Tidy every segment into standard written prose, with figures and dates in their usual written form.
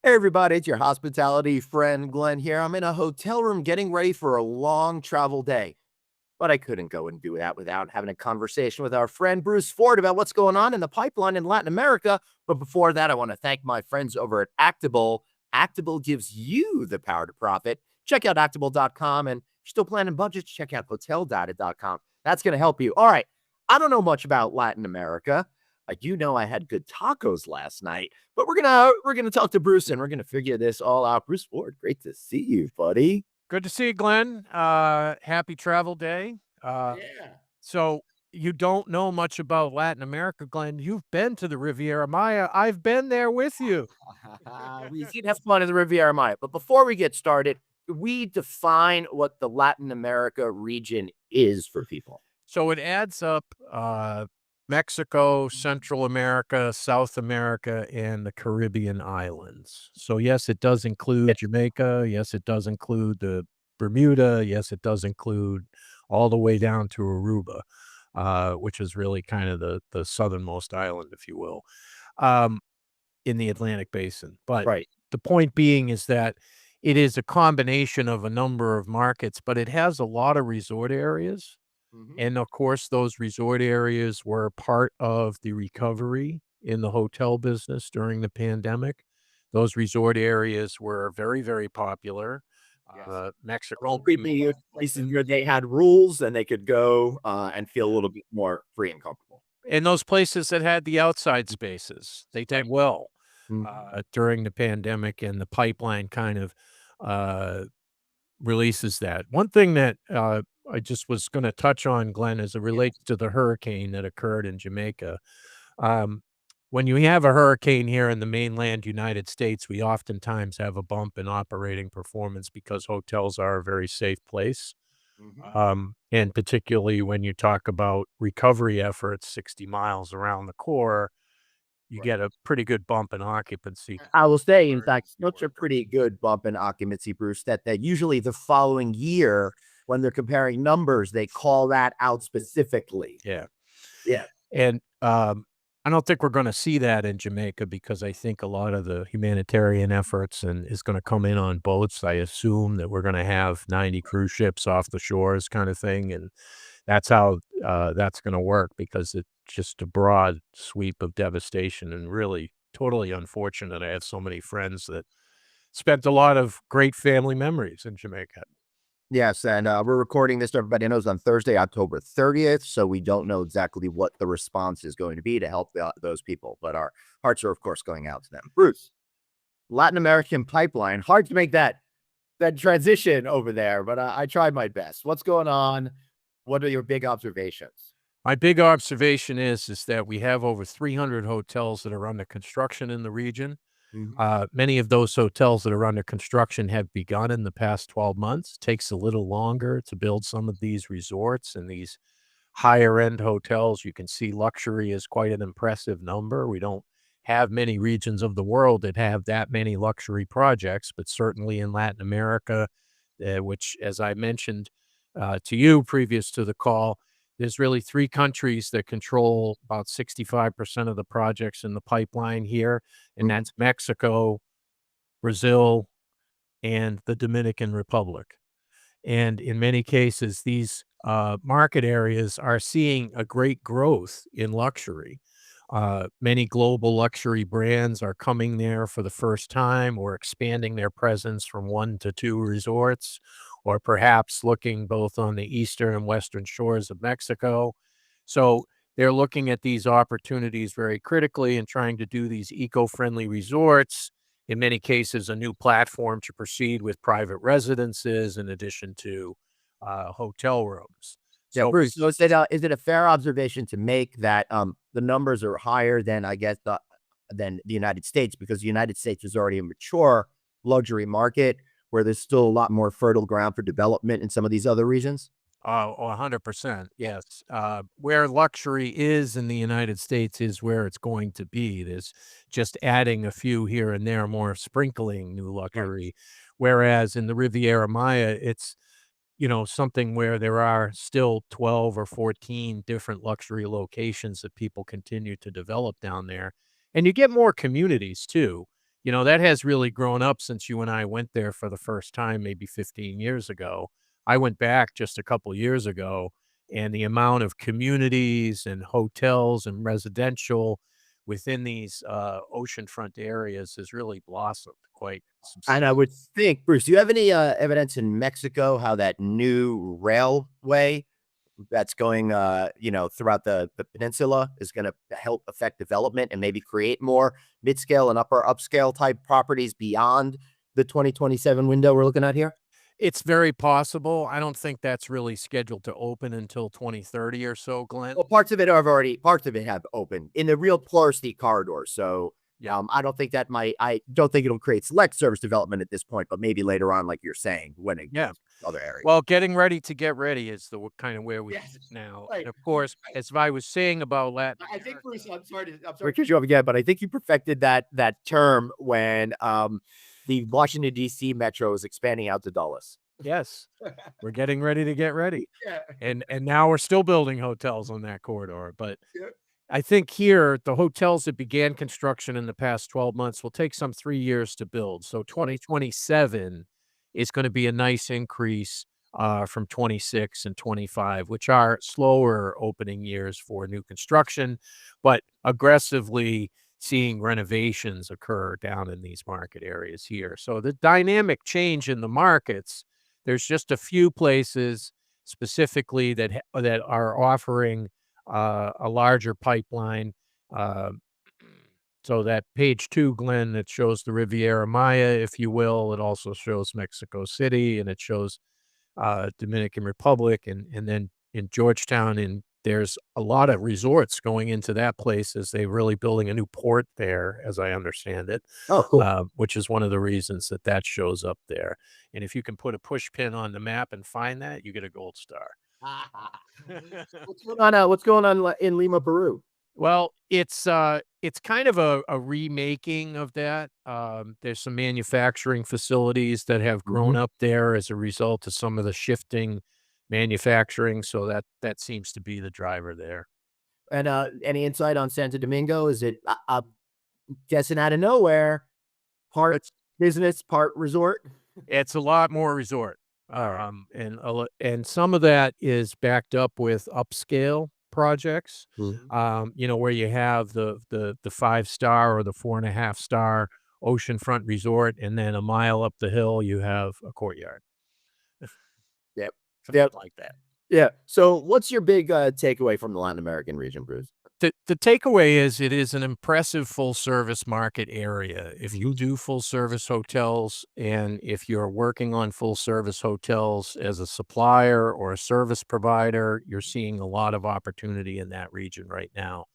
Hey everybody, it's your hospitality friend Glenn here. I'm in a hotel room getting ready for a long travel day, but I couldn't go and do that without having a conversation with our friend Bruce Ford about what's going on in the pipeline in Latin America. But before that, I want to thank my friends over at Actable. Actable gives you the power to profit. Check out actable.com, and if you're still planning budgets, check out hoteldata.com. That's going to help you. All right. I don't know much about Latin America. I do know I had good tacos last night, but we're gonna talk to Bruce and we're gonna figure this all out. Bruce Ford, great to see you, buddy. Good to see you, Glenn. Happy travel day. Yeah. So you don't know much about Latin America, Glenn. You've been to the Riviera Maya. I've been there with you. We did have fun in the Riviera Maya, but before we get started, we define what the Latin America region is for people. So it adds up Mexico, Central America, South America, and the Caribbean islands. So, yes, it does include Jamaica. Yes, it does include the Bermuda. Yes, it does include all the way down to Aruba, which is really kind of the southernmost island, if you will, um, in the Atlantic basin. But Right. the point being is that it is a combination of a number of markets, but it has a lot of resort areas, Mhm. and of course, those resort areas were part of the recovery in the hotel business during the pandemic. Those resort areas were very, very popular. Yes. Mexico Well, people places where they had rules and they could go and feel a little bit more free and comfortable. and those places that had the outside spaces, they did Right. well, Mhm. during the pandemic, and the pipeline kind of, uh, releases that. One thing that, I just was gonna touch on, Glenn, as it Yeah. relates to the hurricane that occurred in Jamaica. Um, when you have a hurricane here in the mainland United States, we oftentimes have a bump in operating performance because hotels are a very safe place. Mhm. And particularly when you talk about recovery efforts 60 miles around the core, you Right. get a pretty good bump in occupancy. I will say, in fact, such a pretty good bump in occupancy, Bruce, that usually the following year, when they're comparing numbers, they call that out specifically. Yeah. Yeah. And, I don't think we're gonna see that in Jamaica because I think a lot of the humanitarian efforts and is gonna come in on boats. I assume that we're gonna have 90 cruise ships off the shores kinda thing, and that's how, that's gonna work because it's just a broad sweep of devastation and really totally unfortunate. I have so many friends that spent a lot of great family memories in Jamaica. Yes, and we're recording this, so everybody knows, on Thursday, October 30th. So we don't know exactly what the response is going to be to help those people, but our hearts are, of course, going out to them. Bruce, Latin American pipeline, hard to make that transition over there, but I tried my best. What's going on? What are your big observations? My big observation is that we have over 300 hotels that are under construction in the region. Mhm. Many of those hotels that are under construction have begun in the past 12 months. Takes a little longer to build some of these resorts and these higher end hotels. You can see luxury is quite an impressive number. We don't have many regions of the world that have that many luxury projects, but certainly in Latin America, which, as I mentioned to you previous to the call, there's really three countries that control about 65% of the projects in the pipeline here, and Mhm. that's Mexico, Brazil, and the Dominican Republic. And in many cases, these market areas are seeing a great growth in luxury. Many global luxury brands are coming there for the first time or expanding their presence from one to two resorts, or perhaps looking both on the eastern and western shores of Mexico. So they're looking at these opportunities very critically and trying to do these eco friendly resorts, in many cases, a new platform to proceed with private residences in addition to hotel rooms. Yeah, So, Bruce. So is it a fair observation to make that the numbers are higher than, I guess, than the United States, because the United States is already a mature luxury market where there's still a lot more fertile ground for development in some of these other regions? 100%, yes. Where luxury is in the United States is where it's going to be. There's just adding a few here and there, more sprinkling new Right. luxury. Whereas in the Riviera Maya, it's something where there are still 12 or 14 different luxury locations that people continue to develop down there. And you get more communities too. That has really grown up since you and I went there for the first time maybe 15 years ago. I went back just a couple years ago, and the amount of communities and hotels and residential within these, oceanfront areas has really blossomed quite And I substantially. would think, Bruce, do you have any evidence in Mexico how that new railway that's going, throughout the peninsula is going to help affect development and maybe create more mid-scale and upscale type properties beyond the 2027 window we're looking at here? It's very possible. I don't think that's really scheduled to open until 2030 or so, Glenn. Well, parts of it have opened in the real touristy corridor. So Yeah. I don't think it'll create select service development at this point, but maybe later on, like you're saying, when it Yeah. goes to other areas. Well, getting ready to get ready is the kind of where we Yes. sit now. Right. And of course, as I was saying about Latin I think, America. Bruce, I'm sorry to cut you off again, but I think you perfected that term when the Washington D.C. metro is expanding out to Dulles. Yes, we're getting ready to get ready. Yeah. And now we're still building hotels on that corridor, but Yeah. I think here, the hotels that began construction in the past 12 months will take some 3 years to build, so 2027 is gonna be a nice increase, from '26 and '25, which are slower opening years for new construction, but aggressively seeing renovations occur down in these market areas here. So the dynamic change in the markets, there's just a few places specifically that are offering a larger pipeline. Uh, so that page 2, Glenn, that shows the Riviera Maya, if you will. It also shows Mexico City, and it shows Dominican Republic, and then in Georgetown, and there's a lot of resorts going into that place as they're really building a new port there, as I understand it, Oh, cool. which is one of the reasons that that shows up there. And if you can put a push pin on the map and find that, you get a gold star. What's going on in Lima, Peru? Well, it's kind of a remaking of that. There's some manufacturing facilities that have grown Mhm. up there as a result of some of the shifting manufacturing, so that seems to be the driver there. And any insight on Santo Domingo? Is it? I'm guessing out of nowhere, part It's business, part resort. it's a lot more resort, All right. and some of that is backed up with upscale projects, Mhm. where you have the 5-star or the 4.5-star oceanfront resort, and then a mile up the hill, you have a courtyard, Yep. something Yep. like that. Yeah. So, what's your big takeaway from the Latin American region, Bruce? The takeaway is it is an impressive full service market area. If you do full service hotels and if you're working on full service hotels as a supplier or a service provider, you're seeing a lot of opportunity in that region right now.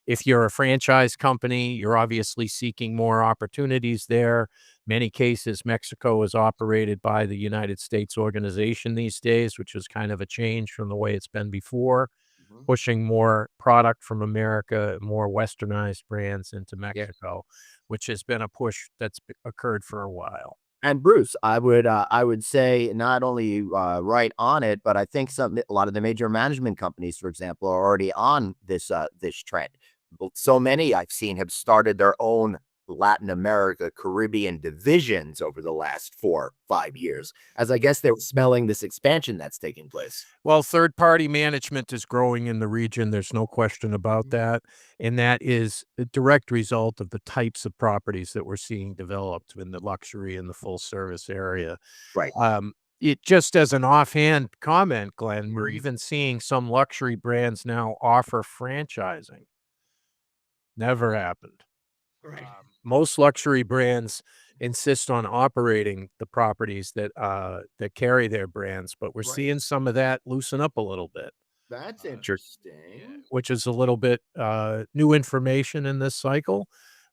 If you're a franchise company, you're obviously seeking more opportunities there. Many cases, Mexico is operated by the United States organization these days, which is kind of a change from the way it's been before, Mhm. pushing more product from America, more westernized brands into Yeah. Mexico, which has been a push that's occurred for a while. And Bruce, I would say not only right on it, but I think a lot of the major management companies, for example, are already on this trend. Well, so many I've seen have started their own Latin America, Caribbean divisions over the last 4, 5 years, as I guess they're smelling this expansion that's taking place. Well, third party management is growing in the region. There's no question about Mhm. that. And that is a direct result of the types of properties that we're seeing developed in the luxury and the full service area. Right. Um, it just as an offhand comment, Glenn, we're Mhm. even seeing some luxury brands now offer franchising. Never happened. Right. Most luxury brands insist on operating the properties that carry their brands, but we're Right. seeing some of that loosen up a little bit. That's Uh, yeah, interesting. which is a little bit, new information in this cycle,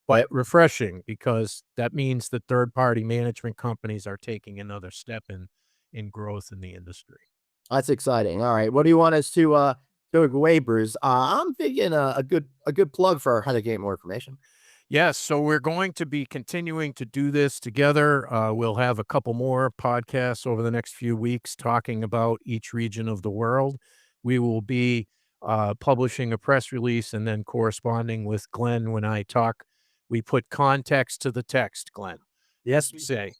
but Yep. refreshing because that means that third-party management companies are taking another step in growth in the industry. That's exciting. All right. What do you want us to away, Bruce? I'm thinking a good plug for how to get more information. Yes, so we're going to be continuing to do this together. We'll have a couple more podcasts over the next few weeks talking about each region of the world. We will be publishing a press release and then corresponding with Glenn when I talk We put context to the text, Glenn. Yes, we say.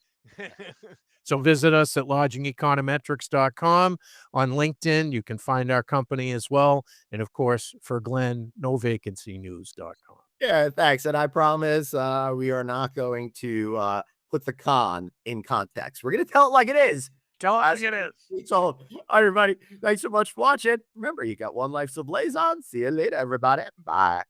So visit us at lodgingeconometrics.com. On LinkedIn, you can find our company as well. And of course, for Glenn, novacancynews.com. Yeah, thanks. And I promise we are not going to put the con in context. We're going to tell it like it is. Tell us it is. It's all. All right, everybody. Thanks so much for watching. Remember, you got one life to blaze on. See you later, everybody. Bye.